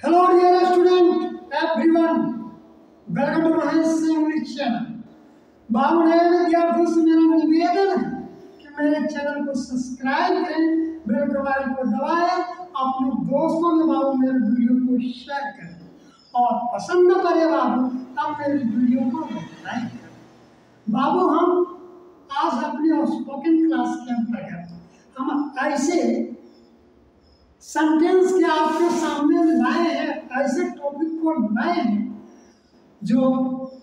Hello dear student everyone, welcome to Mahesh English channel। बाबू नए विद्यार्थियों से मेरा निवेदन है कि मेरे चैनल को सब्सक्राइब करें, बेल के आइकन को दबाएं, अपने दोस्तों में बाबू मेरे वीडियो को शेयर करें और पसंद न करे बाबू तब मेरे वीडियो को लाइक करें। बाबू हम आज अपने स्पोकन क्लास के अंतर्गत हम ऐसे सेंटेंस के आपके सामने लाए हैं, ऐसे टॉपिक को लाए हैं जो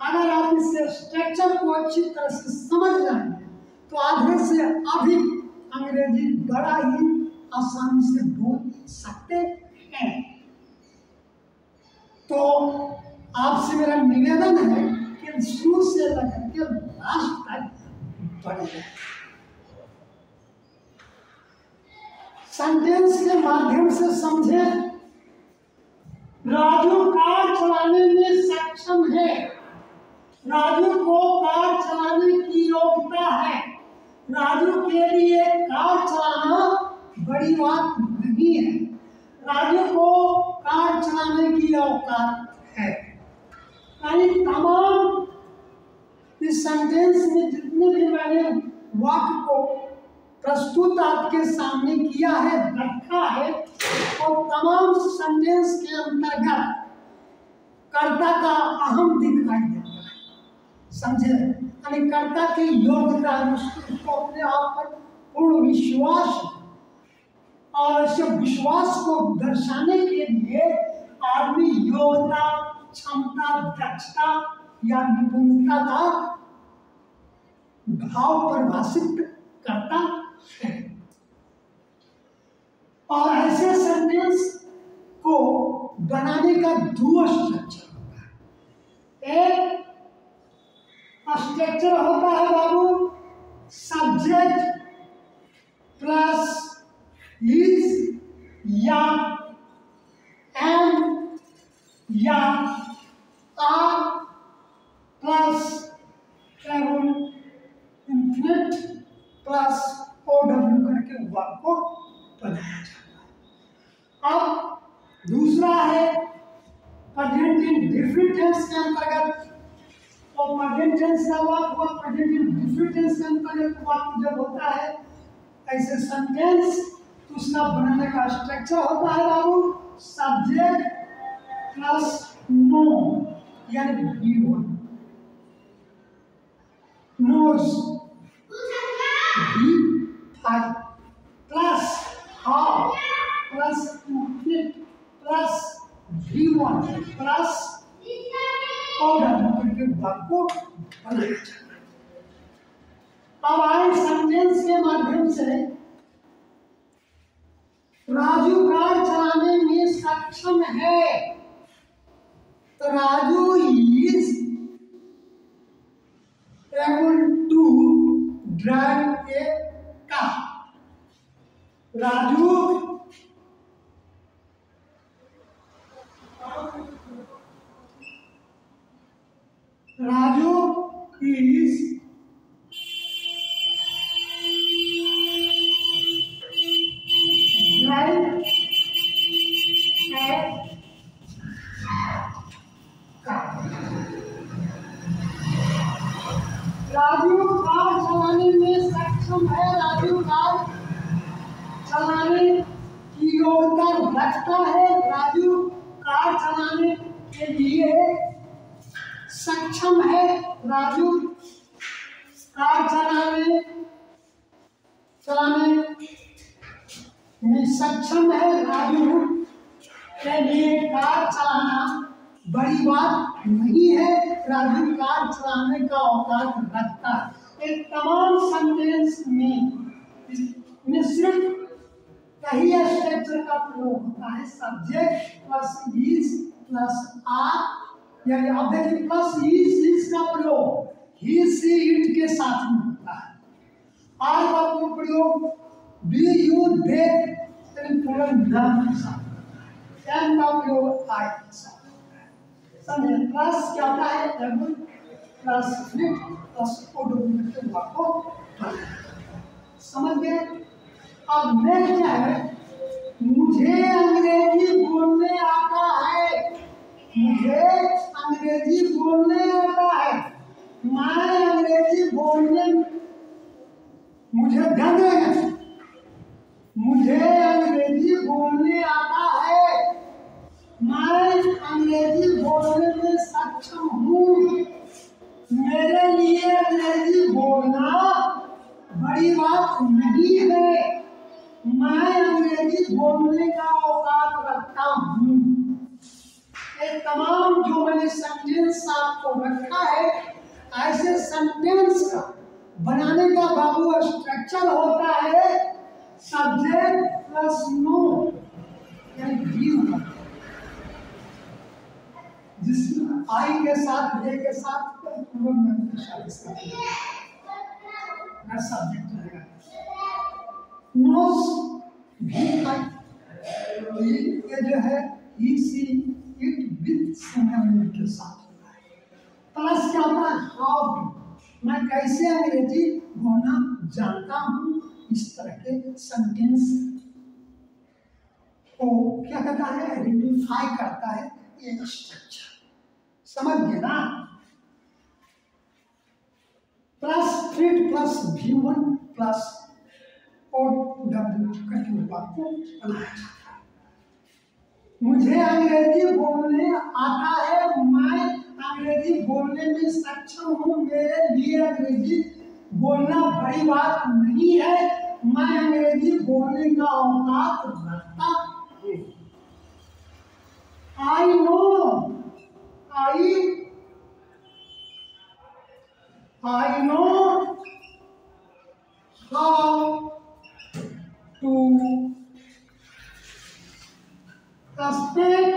अगर आप इसके स्ट्रक्चर को अच्छी तरह से समझ जाएंगे तो आधे से अधिक अंग्रेजी बड़ा ही आसानी से बोल सकते हैं। तो आपसे मेरा निवेदन है कि शुरू से लेकर के लास्ट तक पढ़ें। सेंटेंस के माध्यम से समझें। राजू कार चलाने में सक्षम है। राजू को कार चलाने की योग्यता है। राजू के लिए कार चलाना बड़ी बात नहीं है। राजू को कार चलाने की औकात है। यानी तमाम इस सेंटेंस में जितने भी मैंने वाक्य को प्रस्तुत आपके सामने किया है, रखा है, और तमाम सेंटेंस के अंतर्गत कर्ता का अहम दिखाई देता है। समझे? यानी कर्ता की योग्यता, उसको अपने आप पर पूर्ण विश्वास और इस विश्वास को दर्शाने के लिए आदमी योग्यता, क्षमता, दक्षता या निपुणता का भाव परिभाषित करता है। और ऐसे सेंटेंस को बनाने का दो स्ट्रक्चर होता है। एक स्ट्रक्चर होता है बाबू सब्जेक्ट प्लस इज या एम या are plus infinite plus OW करके वाक्य को बनाया जाता है। अब दूसरा है प्रेजेंट इंडेफिनिट टेंस के अंतर्गत, और प्रेजेंट टेंस का वाक्य हुआ प्रेजेंट इंडेफिनिट टेंस के अंतर्गत वाक्य जब होता है ऐसे सेंटेंस तो उसका बनाने का स्ट्रक्चर होता है बाबू सब्जेक्ट प्लस नोन, यानी V1 knows V5 plus how plus infinite plus V1 plus OW करके वाक्य को बनाया जाता है। अब आए सेंटेंस के माध्यम से राजू कार चलाने में सक्षम है। तो Raju is able to drive a car. Raju is drive a car। Raju car चलाने में सक्षम है। राजू कार चलाने की योग्यता रखता है। राजू कार चलाने के लिए सक्षम है। राजू कार चलाने में सक्षम है। राजू के लिए कार चलाना बड़ी बात नहीं है। राजू कार चलाने का औकात रखता है। एक तमाम सेंटेंस में सिर्फ कई स्ट्रक्चर का प्रयोग होता है subject plus is plus are, यानी अब देखिए प्लस इज का प्रयोग ही सी इट के साथ में होता है। आर का प्रयोग बी यू दे नाम के साथ होता है। एम का प्रयोग आई के साथ होता है। समझे? प्लस क्या होता है able plus fit plus OW के वाक्य को समझ गए। अब नेक्स्ट क्या है, मुझे अंग्रेजी बोलने आता है। अंग्रेजी बोलना बड़ी बात नहीं है। मैं अंग्रेजी बोलने का औकात रखता हूँ। ये तमाम जो मैंने सेंटेंस आपको रखा है, ऐसे सेंटेंस का बनाने का बाबू स्ट्रक्चर होता है सब्जेक्ट प्लस नो, जिसमें आई के साथ जे के साथ सब्जेक्ट रहेगा। नोस भी ये जो है ही सी इट विद सिंगल के साथ होता है। प्लस क्या होता है हाउ टू, मैं कैसे अंग्रेजी बोलना जानता हूँ। इस तरह के सेंटेंस को क्या कहता है, आइडेंटिफाई करता है ये स्ट्रक्चर। समझ गए ना? प्लस फिर प्लस V1 प्लस और W करके बात को बनाया जाता है। मुझे अंग्रेजी बोलने आता है, मैं अंग्रेजी बोलने में सक्षम हूँ, मेरे लिए अंग्रेजी बोलना बड़ी बात नहीं है। मैं अंग्रेजी बोलने का औकात रखता हूँ। I know, I know how to speak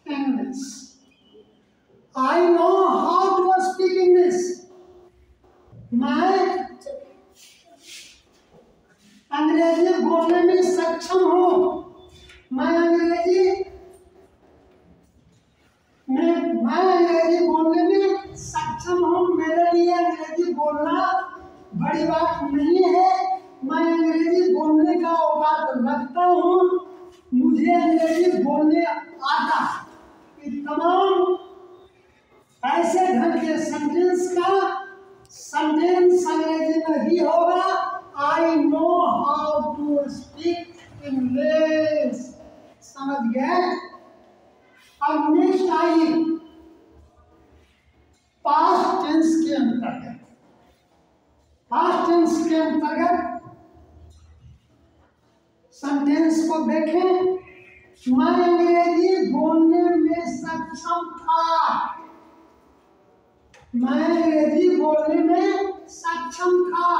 English. I know how to speak English. मैं अंग्रेजी बोलने में सक्षम हूँ। मैं अंग्रेजी बोलने में सक्षम हूँ। मेरे लिए अंग्रेजी बोलना बड़ी बात नहीं है। मैं अंग्रेजी बोलने का औकात रखता हूँ। मुझे अंग्रेजी बोलने आता। ये तमाम ऐसे ढंग के सेंटेंस अंग्रेजी में ही होगा। I know how to speak English. समझ गए? अब नेक्स्ट आइए पास्ट टेंस के अंतर्गत। पास्ट टेंस के अंतर्गत सेंटेंस को देखें। मैं अंग्रेजी बोलने में सक्षम था। मैं अंग्रेजी बोलने में सक्षम था।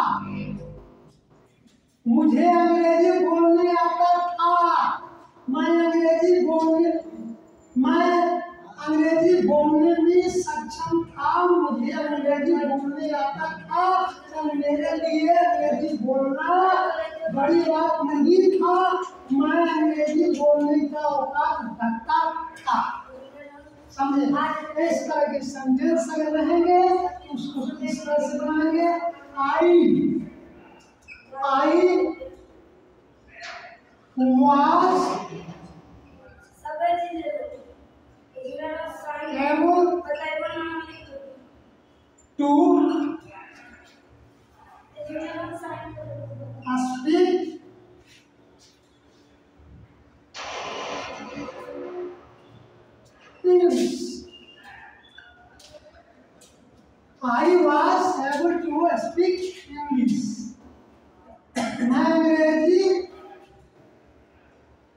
मुझे अंग्रेजी बोलने आता था। मैं अंग्रेजी बोलने में सक्षम था। मुझे अंग्रेजी बोलने आता था। तो मेरे लिए अंग्रेजी बोलना बड़ी बात नहीं था। मैं अंग्रेजी बोलने का औकात रखता था। समझे? इस तरह के सेंटेंस अगर रहेंगे तो उसको किस तरह से बनाएंगे? आई was able to speak English. I was able to speak English. मैं अंग्रेजी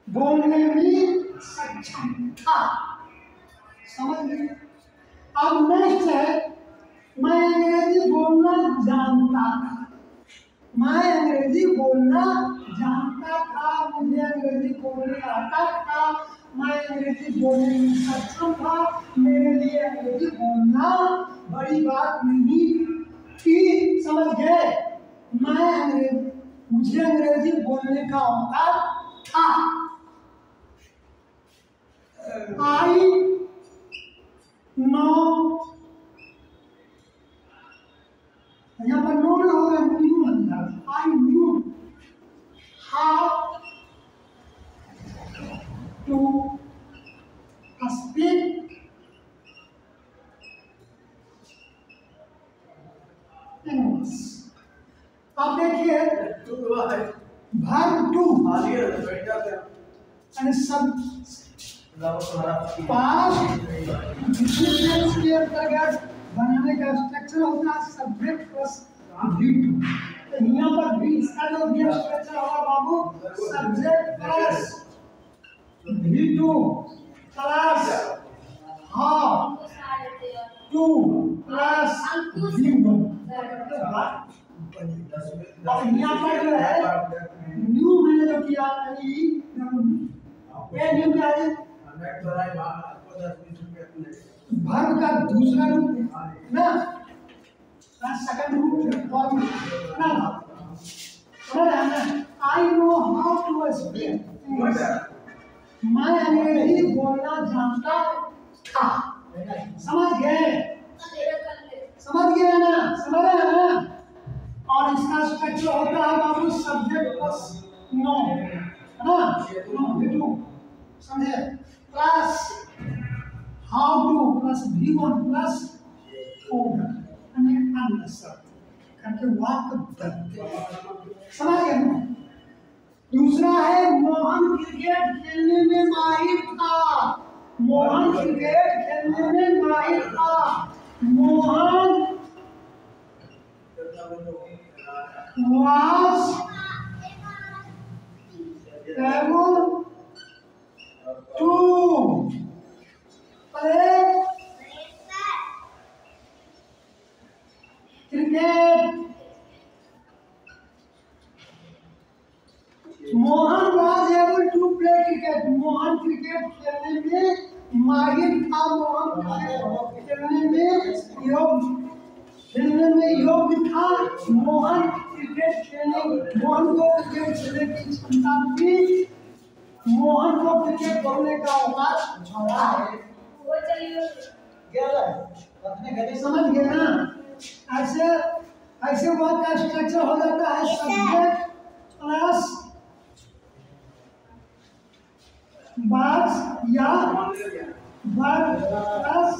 बोलने में सक्षम था। समझ गए? अब नेक्स्ट है मैं अंग्रेजी बोलना जानता था। मैं अंग्रेजी बोलना जानता था। मुझे अंग्रेजी बोलने आता था। मैं अंग्रेजी बोलने में सक्षम था। मेरे लिए अंग्रेजी बोलना बड़ी बात नहीं थी। समझ गए? मुझे अंग्रेजी बोलने का औकात था। आई नो, यहाँ पर नो ना होगा, न्यू बन जाएगा। I knew how to speak English. अब देखिए वर्ब टू यानी सब पास्ट डिफरेंस के अंतर्गत बनाने का स्ट्रक्चर होता है सब्जेक्ट प्लस V2। तो यहाँ पर भी इसका जो दिया स्ट्रक्चर होगा बाबू subject plus V2 plus half 2 plus V1। और यहाँ पर जो है न्यू मैंने जो किया ये न्यू क्या है वर्ब का दूसरा रूप ना सेकंड रूप फॉर्म ना I know how to speak English. मैं अंग्रेजी बोलना जानता था। समझ गए ना समझ रहे हैं ना। और इसका स्ट्रक्चर होता है बाबू सब्जेक्ट प्लस नो है ना V2 समझे plus how two plus V1 plus over यानी आंसर करके वाक्य बनते समझ गए ना। दूसरा है मोहन क्रिकेट खेलने में माहिर था। मोहन क्रिकेट खेलने में माहिर था। Mohan was able to play cricket। Mohan was able to play cricket। Mohan cricket खेलने में माहिर था। मोहन खेलने में योग्य था। मोहन क्रिकेट खेलने मोहन को क्रिकेट खेलने की क्षमता थी। मोहन को क्रिकेट खेलने का अवकाश छोड़ा है। समझ गए ना। ऐसे वर्ड का स्ट्रक्चर हो जाता है सब्जेक्ट प्लस वर्ब या verb plus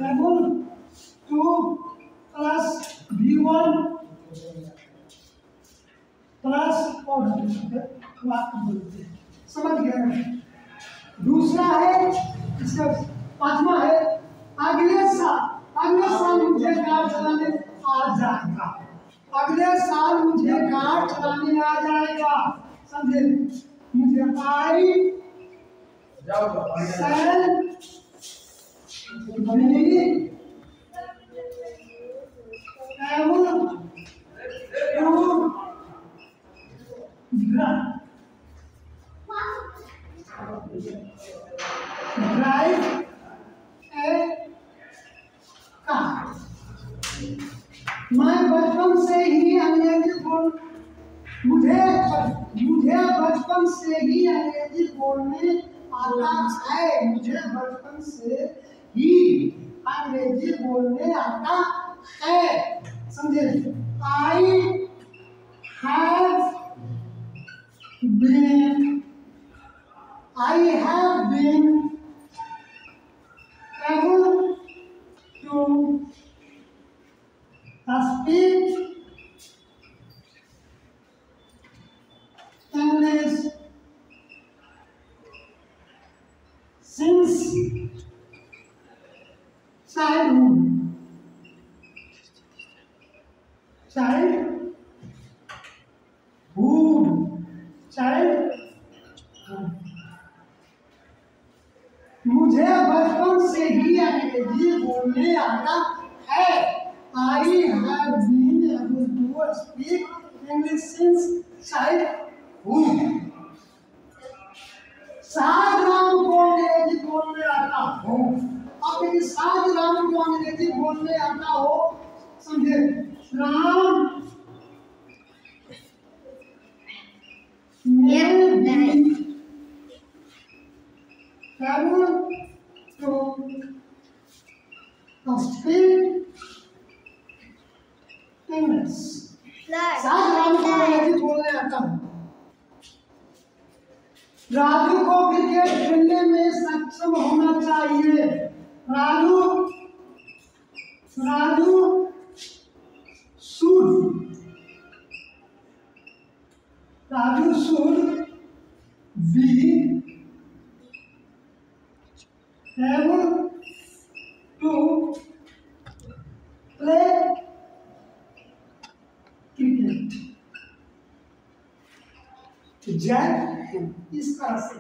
able two plus V1 plus और वाक्य बोलते हैं। समझ गए ना। दूसरा है इसका पांचवा है अगले साल मुझे कार चलाने आ जाएगा। अगले साल मुझे कार चलाने आ जाएगा। समझे मुझे आई शैल drive a car। मैं बचपन से ही अंग्रेजी मुझे बचपन से ही अंग्रेजी बोलने आता है। मुझे बचपन से ही अंग्रेजी बोलने आता है। समझे I have been able to speak English since childhood। मुझे बचपन से ही अंग्रेजी बोलने आता है। I have been able to speak English since childhood। Sadhram को अंग्रेजी बोलने आता हो। अब यदि साधराम को अंग्रेजी बोलने आता हो समझे Ram able to speak English। Sadhram को अंग्रेजी बोलने आता हो। राजू को क्रिकेट खेलने में सक्षम होना चाहिए। Raju should be able to play cricket. जय हिंद। इस तरह से